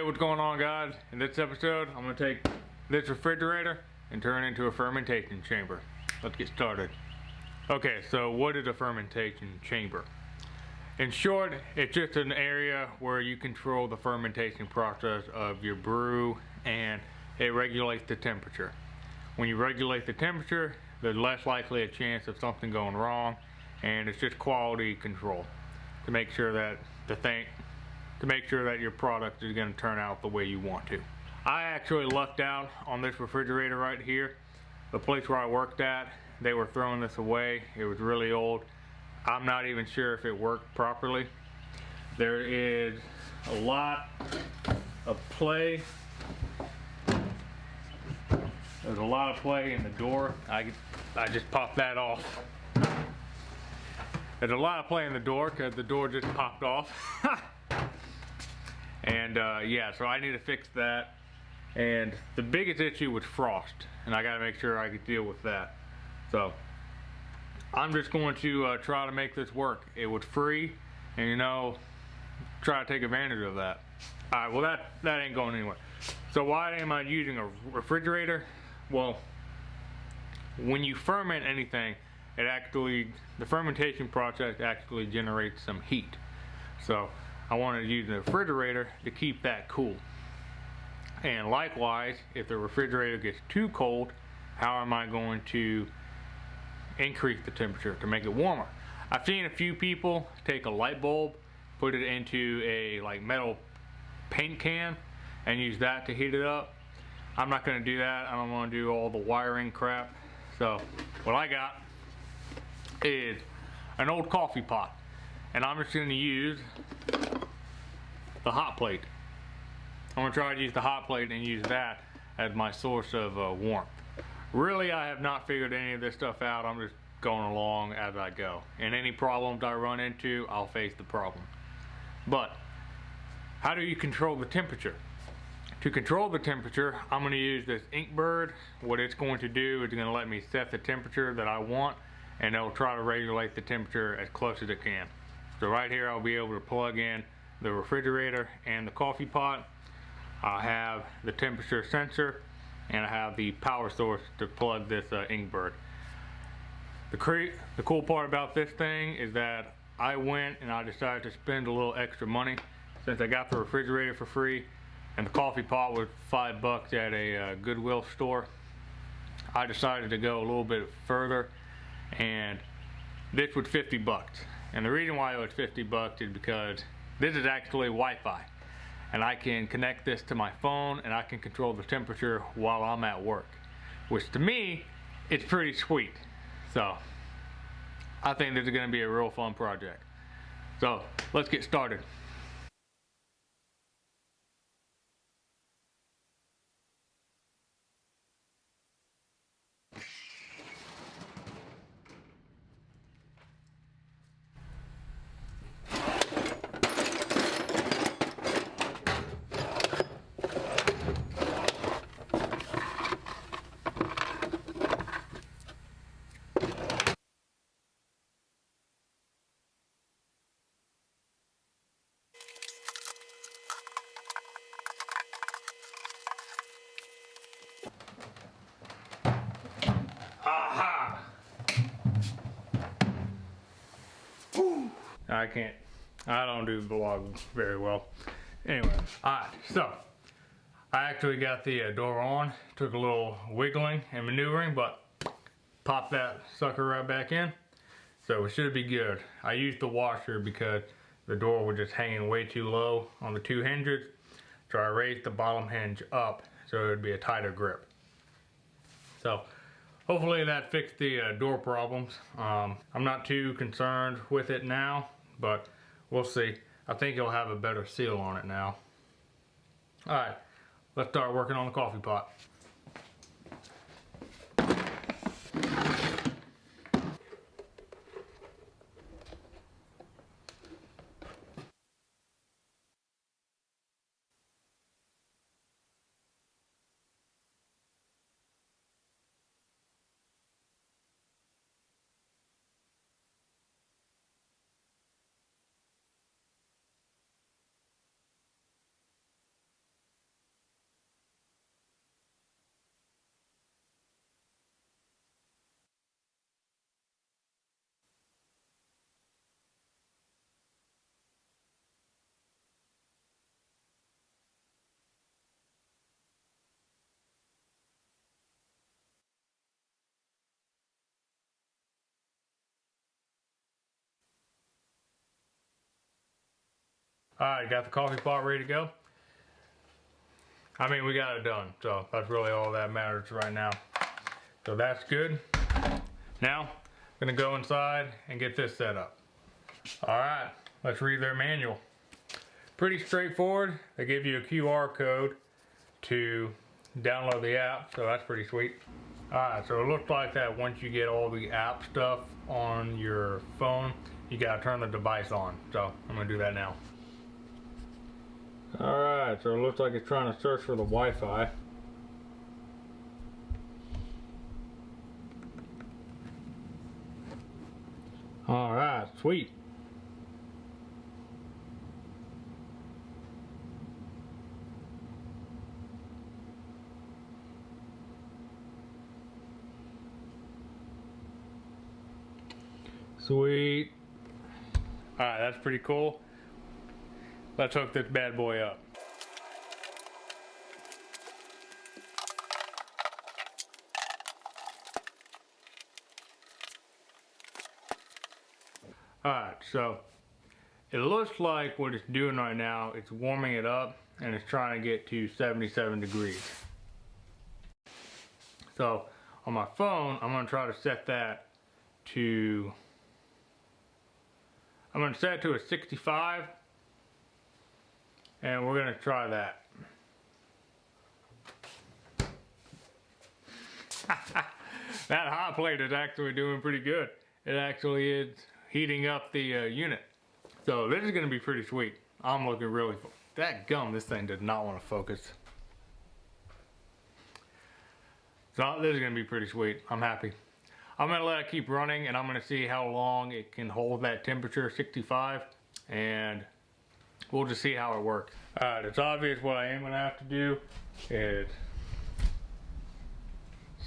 Hey, what's going on, guys? In this episode, I'm going to take this refrigerator and turn it into a fermentation chamber. Let's get started. Okay, so what is a fermentation chamber? In short, it's just an area where you control the fermentation process of your brew, and it regulates the temperature. When you regulate the temperature, there's less likely a chance of something going wrong, and it's just quality control to make sure that your product is going to turn out the way you want to. I actually lucked out on this refrigerator right here. The place where I worked at, they were throwing this away. It was really old. I'm not even sure if it worked properly. There is a lot of play. There's a lot of play in the door. I just popped that off. There's a lot of play in the door because the door just popped off. And yeah, so I need to fix that. And the biggest issue was frost, and I got to make sure I could deal with that. So I'm just going to try to make this work. It was free, and try to take advantage of that. All right, well that ain't going anywhere. So why am I using a refrigerator? Well, when you ferment anything, the fermentation process actually generates some heat. So I wanted to use the refrigerator to keep that cool. And likewise, if the refrigerator gets too cold, how am I going to increase the temperature to make it warmer? I've seen a few people take a light bulb, put it into a metal paint can, and use that to heat it up. I'm not going to do that. I don't want to do all the wiring crap. So what I got is an old coffee pot, and I'm just going to use the hot plate. I'm going to try to use the hot plate and use that as my source of warmth. Really, I have not figured any of this stuff out. I'm just going along as I go. And any problems I run into, I'll face the problem. But how do you control the temperature? To control the temperature, I'm going to use this Inkbird. What it's going to do is going to let me set the temperature that I want, and it'll try to regulate the temperature as close as it can. So right here, I'll be able to plug in the refrigerator and the coffee pot. I have the temperature sensor, and I have the power source to plug this Inkbird. The cool part about this thing is that I went and I decided to spend a little extra money since I got the refrigerator for free and the coffee pot was $5 at a Goodwill store. I decided to go a little bit further, and this was $50. And the reason why it was $50 is because this is actually Wi-Fi, and I can connect this to my phone and I can control the temperature while I'm at work, which to me, it's pretty sweet. So I think this is going to be a real fun project. So let's get started. Aha! I don't do vlogs very well. Anyway, alright, so I actually got the door on. Took a little wiggling and maneuvering, but popped that sucker right back in. So it should be good. I used the washer because the door was just hanging way too low on the two hinges. So I raised the bottom hinge up so it would be a tighter grip. So hopefully that fixed the door problems. I'm not too concerned with it now, but we'll see. I think it'll have a better seal on it now. Alright, let's start working on the coffee pot. Alright, got the coffee pot ready to go. I mean, we got it done, so that's really all that matters right now. So that's good. Now, I'm gonna go inside and get this set up. Alright, let's read their manual. Pretty straightforward. They give you a QR code to download the app, so that's pretty sweet. Alright, so it looks like that once you get all the app stuff on your phone, you gotta turn the device on. So I'm gonna do that now. Alright, so it looks like it's trying to search for the Wi-Fi. Alright, sweet. Sweet. Alright, that's pretty cool. Let's hook this bad boy up. Alright, so it looks like what it's doing right now, it's warming it up and it's trying to get to 77 degrees. So on my phone, I'm going to try to set that to, I'm going to set it to a 65 and we're going to try that. That hot plate is actually doing pretty good. It actually is heating up the unit. So this is going to be pretty sweet. I'm looking really, that gum, this thing does not want to focus. So this is going to be pretty sweet. I'm happy. I'm going to let it keep running and I'm going to see how long it can hold that temperature, 65, and we'll just see how it works. Alright, it's obvious what I am going to have to do is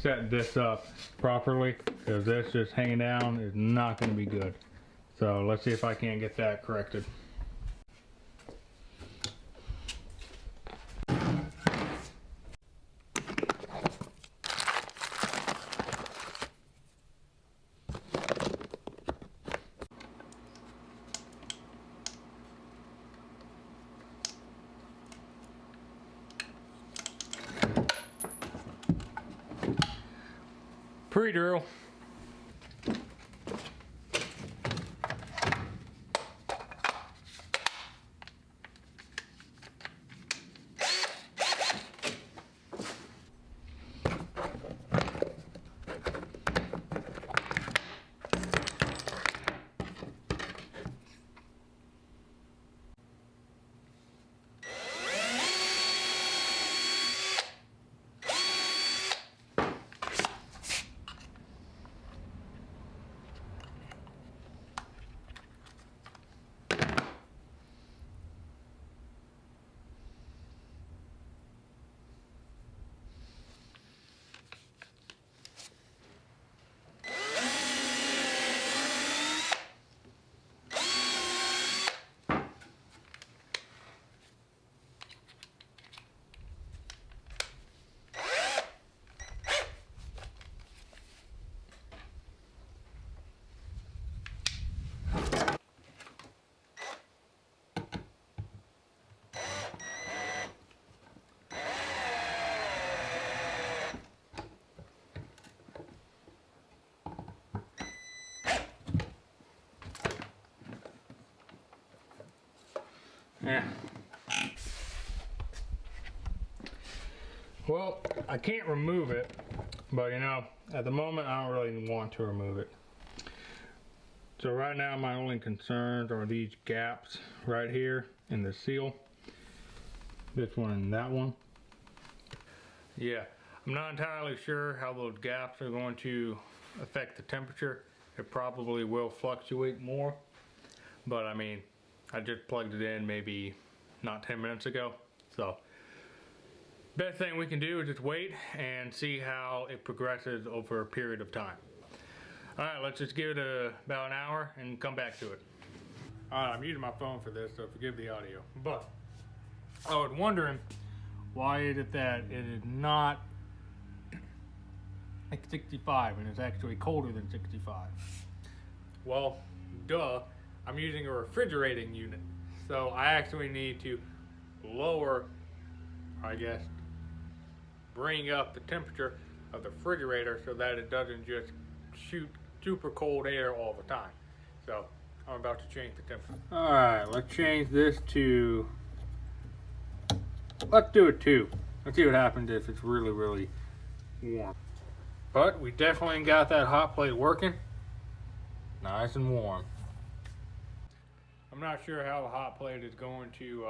set this up properly, because this just hanging down is not going to be good. So let's see if I can't get that corrected. Pre-drill. Yeah. Well, I can't remove it, but you know, at the moment I don't really want to remove it. So right now my only concerns are these gaps right here in the seal. This one and that one. Yeah, I'm not entirely sure how those gaps are going to affect the temperature. It probably will fluctuate more, but I mean, I just plugged it in maybe not 10 minutes ago. So best thing we can do is just wait and see how it progresses over a period of time. Alright, let's just give it about an hour and come back to it. Alright, I'm using my phone for this, so forgive the audio. But I was wondering why is it that it is not like 65 and it's actually colder than 65? Well, duh. I'm using a refrigerating unit. So I actually need to lower, I guess, bring up the temperature of the refrigerator so that it doesn't just shoot super cold air all the time. So I'm about to change the temperature. All right, let's change this to, let's do it 2. Let's see what happens if it's really, really warm. But we definitely got that hot plate working. Nice and warm. I'm not sure how the hot plate is going to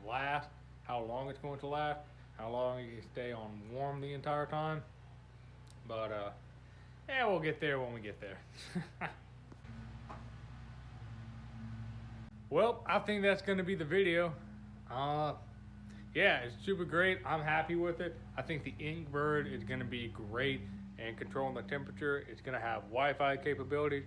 last, how long it's going to last, how long it can stay on warm the entire time. But yeah, we'll get there when we get there. Well, I think that's going to be the video. Yeah, it's super great. I'm happy with it. I think the Inkbird is going to be great in controlling the temperature. It's going to have Wi-Fi capabilities.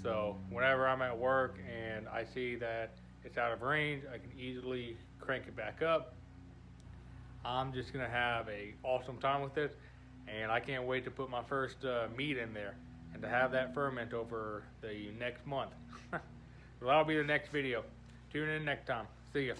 So whenever I'm at work and I see that it's out of range, I can easily crank it back up. I'm just going to have an awesome time with it. And I can't wait to put my first meat in there and to have that ferment over the next month. So that'll be the next video. Tune in next time. See ya.